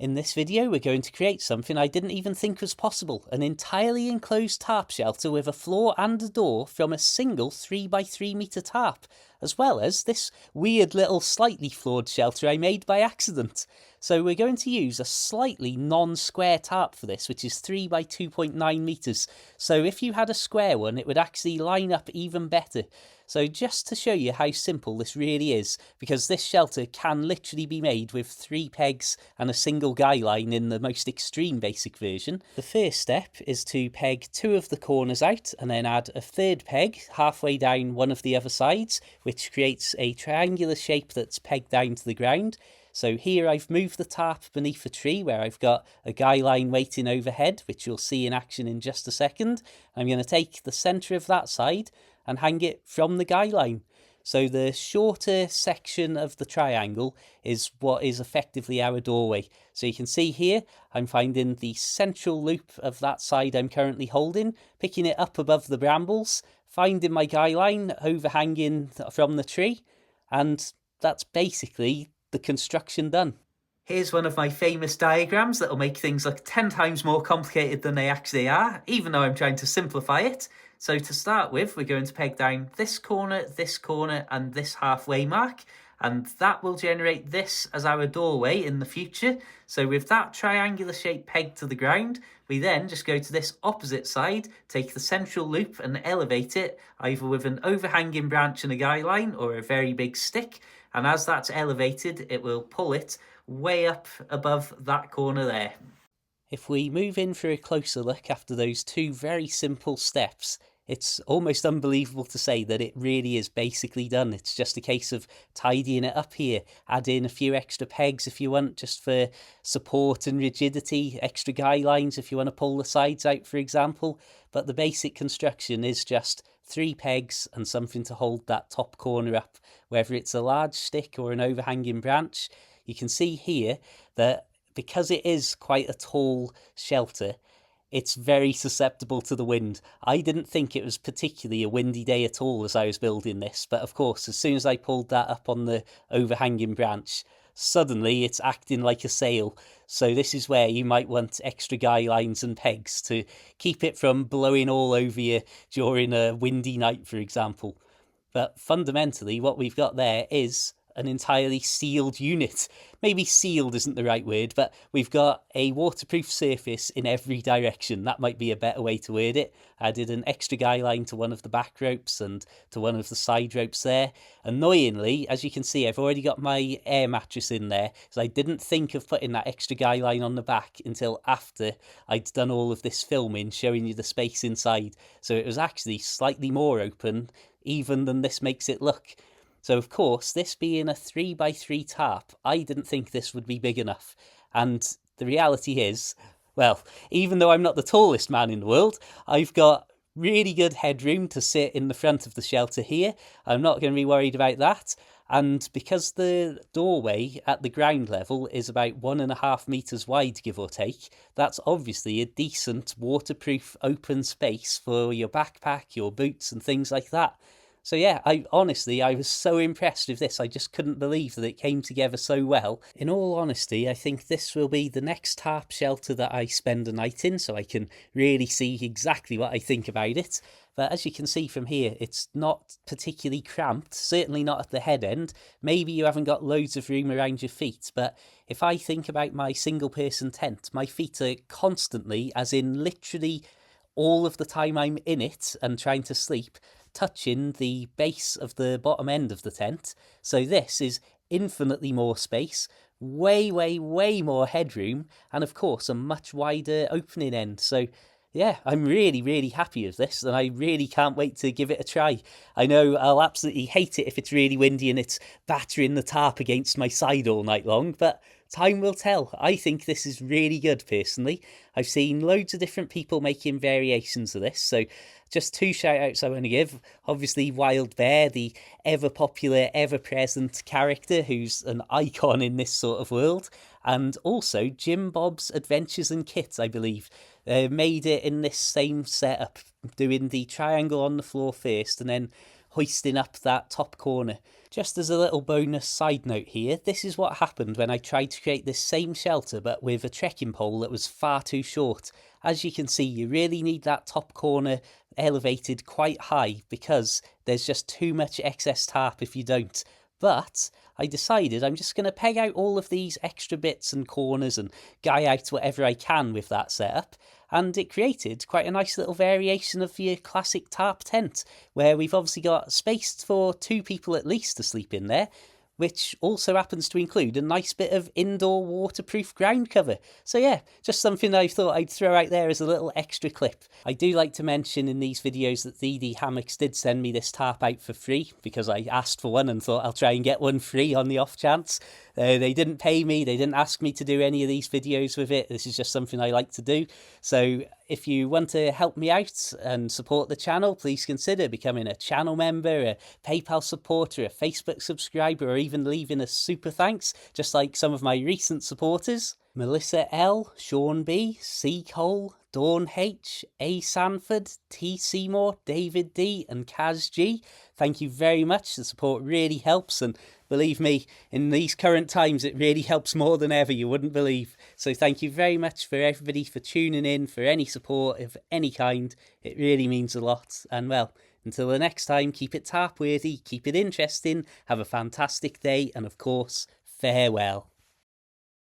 In this video, we're going to create something I didn't even think was possible, an entirely enclosed tarp shelter with a floor and a door from a single 3x3 metre tarp, as well as this weird little slightly flawed shelter I made by accident. So we're going to use a slightly non-square tarp for this, which is 3 by 2.9 metres. So if you had a square one, it would actually line up even better. So just to show you how simple this really is, because this shelter can literally be made with 3 pegs and a single guy line in the most extreme basic version. The first step is to peg 2 of the corners out and then add a third peg halfway down one of the other sides, which creates a triangular shape that's pegged down to the ground. So here I've moved the tarp beneath a tree where I've got a guy line waiting overhead, which you'll see in action in just a second. I'm going to take the centre of that side and hang it from the guy line. So the shorter section of the triangle is what is effectively our doorway. So you can see here, I'm finding the central loop of that side I'm currently holding, picking it up above the brambles, finding my guy line overhanging from the tree, and that's basically the construction done. Here's one of my famous diagrams that'll make things look 10 times more complicated than they actually are, even though I'm trying to simplify it. So to start with, we're going to peg down this corner, and this halfway mark, and that will generate this as our doorway in the future. So with that triangular shape pegged to the ground, we then just go to this opposite side, take the central loop and elevate it, either with an overhanging branch and a guy line or a very big stick. And as that's elevated, it will pull it way up above that corner there. If we move in for a closer look after those 2 very simple steps, it's almost unbelievable to say that it really is basically done. It's just a case of tidying it up here, add in a few extra pegs if you want, just for support and rigidity, extra guy lines if you want to pull the sides out, for example. But the basic construction is just 3 pegs and something to hold that top corner up, whether it's a large stick or an overhanging branch. You can see here that because it is quite a tall shelter, it's very susceptible to the wind. I didn't think it was particularly a windy day at all as I was building this, but of course, as soon as I pulled that up on the overhanging branch, suddenly it's acting like a sail. So this is where you might want extra guy lines and pegs to keep it from blowing all over you during a windy night, for example. But fundamentally, what we've got there is an entirely sealed unit. Maybe sealed isn't the right word, but we've got a waterproof surface in every direction. That might be a better way to word it. I did an extra guy line to one of the back ropes and to one of the side ropes there. Annoyingly, as you can see, I've already got my air mattress in there, so I didn't think of putting that extra guy line on the back until after I'd done all of this filming, showing you the space inside. So it was actually slightly more open even than this makes it look. So of course, this being a 3x3 tarp, I didn't think this would be big enough. And the reality is, well, even though I'm not the tallest man in the world, I've got really good headroom to sit in the front of the shelter here. I'm not going to be worried about that. And because the doorway at the ground level is about 1.5 metres wide, give or take, that's obviously a decent waterproof open space for your backpack, your boots and things like that. So yeah, I was so impressed with this. I just couldn't believe that it came together so well. In all honesty, I think this will be the next tarp shelter that I spend a night in, so I can really see exactly what I think about it. But as you can see from here, it's not particularly cramped, certainly not at the head end. Maybe you haven't got loads of room around your feet, but if I think about my single person tent, my feet are constantly, as in literally all of the time I'm in it and trying to sleep, touching the base of the bottom end of the tent. So this is infinitely more space, way more headroom, and of course a much wider opening end. So yeah, I'm really happy with this, and I really can't wait to give it a try. I know I'll absolutely hate it if it's really windy and it's battering the tarp against my side all night long, but time will tell. I think this is really good, personally. I've seen loads of different people making variations of this, so just 2 shout-outs I want to give. Obviously, Wild Bear, the ever-popular, ever-present character who's an icon in this sort of world, and also Jim Bob's Adventures and Kits, I believe. Made it in this same setup, doing the triangle on the floor first, and then hoisting up that top corner. Just as a little bonus side note here, this is what happened when I tried to create this same shelter but with a trekking pole that was far too short. As you can see, you really need that top corner elevated quite high because there's just too much excess tarp if you don't. But I decided I'm just going to peg out all of these extra bits and corners and guy out whatever I can with that setup. And it created quite a nice little variation of your classic tarp tent, where we've obviously got space for 2 people at least to sleep in there, which also happens to include a nice bit of indoor waterproof ground cover. So yeah, just something I thought I'd throw out there as a little extra clip. I do like to mention in these videos that DD Hammocks did send me this tarp out for free, because I asked for one and thought I'll try and get one free on the off chance. They didn't pay me, they didn't ask me to do any of these videos with it. This is just something I like to do. So if you want to help me out and support the channel, please consider becoming a channel member, a PayPal supporter, a Facebook subscriber, or even leaving a super thanks, just like some of my recent supporters. Melissa L, Sean B, C Cole, Dawn H, A Sanford, T Seymour, David D and Kaz G. Thank you very much. The support really helps, and believe me, in these current times it really helps more than ever, you wouldn't believe. So thank you very much for everybody for tuning in, for any support of any kind. It really means a lot. And well, until the next time, keep it tarp worthy, keep it interesting, have a fantastic day, and of course, farewell.